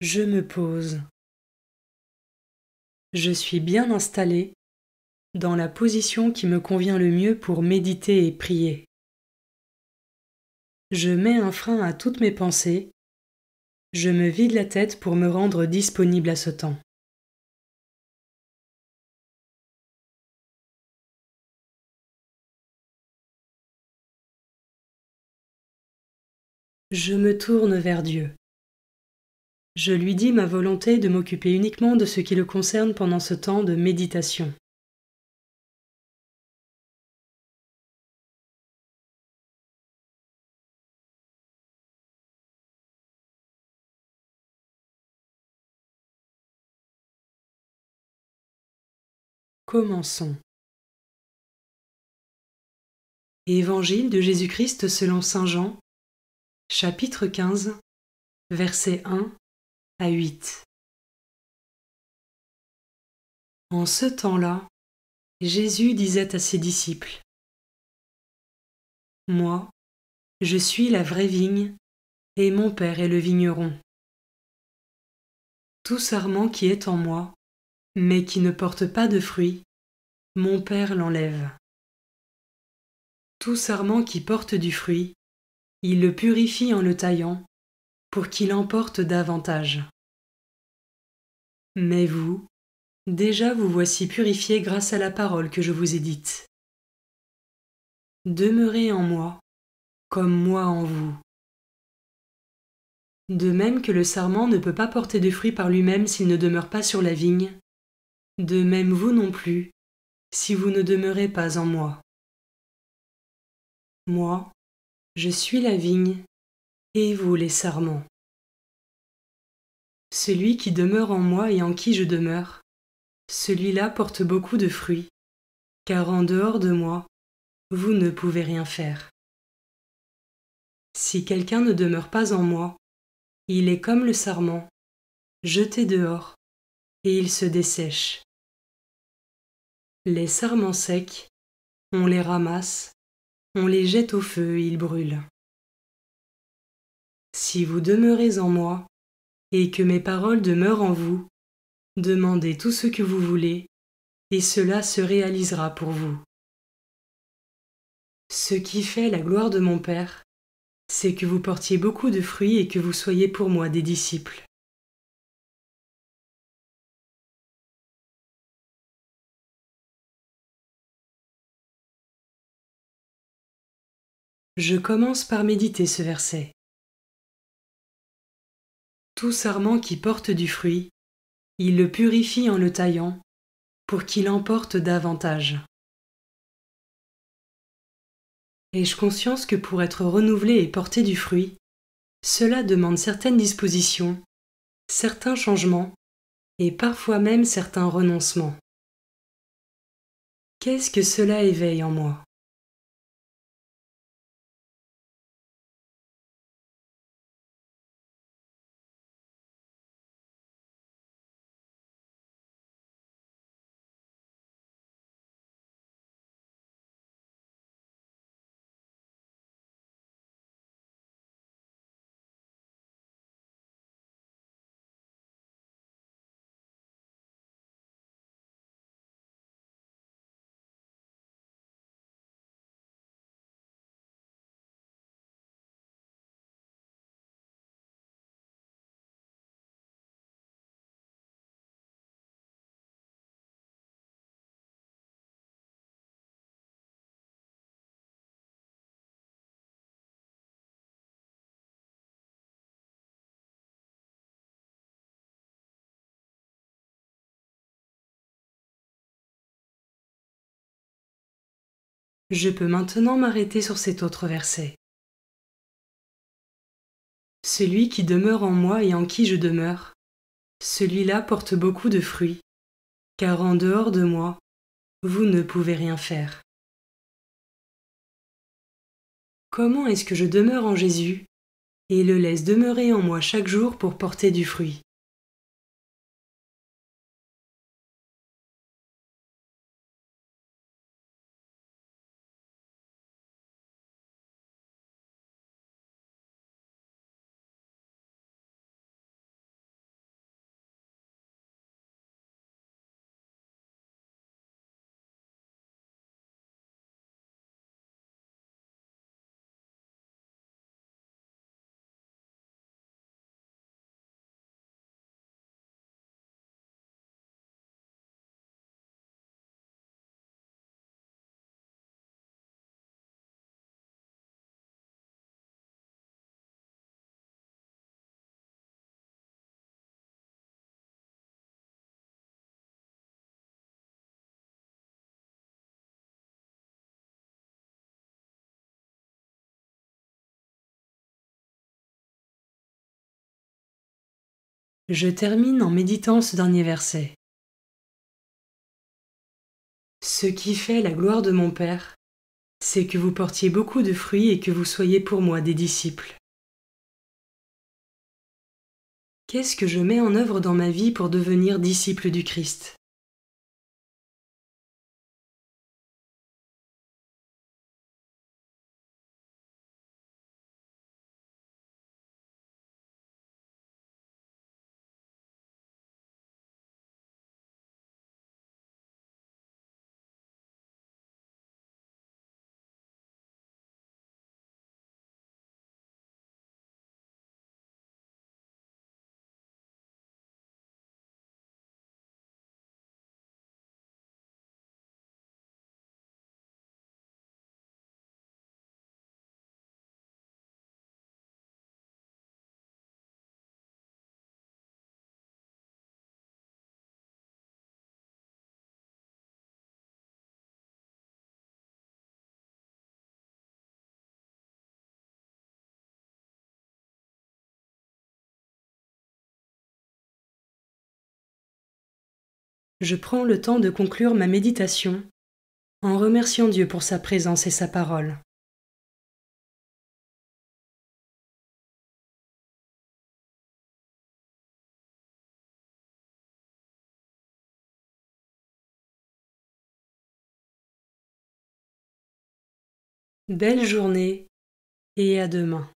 Je me pose. Je suis bien installé dans la position qui me convient le mieux pour méditer et prier. Je mets un frein à toutes mes pensées. Je me vide la tête pour me rendre disponible à ce temps. Je me tourne vers Dieu. Je lui dis ma volonté de m'occuper uniquement de ce qui le concerne pendant ce temps de méditation. Commençons. Évangile de Jésus-Christ selon saint Jean, chapitre 15, versets 1 à 8. En ce temps-là, Jésus disait à ses disciples: « Moi, je suis la vraie vigne, et mon Père est le vigneron. Tout sarment qui est en moi, mais qui ne porte pas de fruits, mon Père l'enlève. Tout sarment qui porte du fruit, il le purifie en le taillant, pour qu'il en porte davantage. Mais vous, déjà vous voici purifiés grâce à la parole que je vous ai dite. Demeurez en moi, comme moi en vous. De même que le sarment ne peut pas porter de fruits par lui-même s'il ne demeure pas sur la vigne, de même vous non plus, si vous ne demeurez pas en moi. Moi, je suis la vigne, et vous les sarments. Celui qui demeure en moi et en qui je demeure, celui-là porte beaucoup de fruits, car en dehors de moi, vous ne pouvez rien faire. Si quelqu'un ne demeure pas en moi, il est comme le sarment, jeté dehors, et il se dessèche. Les sarments secs, on les ramasse, on les jette au feu et ils brûlent. Si vous demeurez en moi, et que mes paroles demeurent en vous, demandez tout ce que vous voulez, et cela se réalisera pour vous. Ce qui fait la gloire de mon Père, c'est que vous portiez beaucoup de fruits et que vous soyez pour moi des disciples. Je commence par méditer ce verset. Tout sarment qui porte du fruit, il le purifie en le taillant, pour qu'il en porte davantage. Ai-je conscience que pour être renouvelé et porter du fruit, cela demande certaines dispositions, certains changements, et parfois même certains renoncements. Qu'est-ce que cela éveille en moi? Je peux maintenant m'arrêter sur cet autre verset. Celui qui demeure en moi et en qui je demeure, celui-là porte beaucoup de fruits, car en dehors de moi, vous ne pouvez rien faire. Comment est-ce que je demeure en Jésus et le laisse demeurer en moi chaque jour pour porter du fruit? Je termine en méditant ce dernier verset. Ce qui fait la gloire de mon Père, c'est que vous portiez beaucoup de fruits et que vous soyez pour moi des disciples. Qu'est-ce que je mets en œuvre dans ma vie pour devenir disciple du Christ ? Je prends le temps de conclure ma méditation en remerciant Dieu pour sa présence et sa parole. Belle journée et à demain.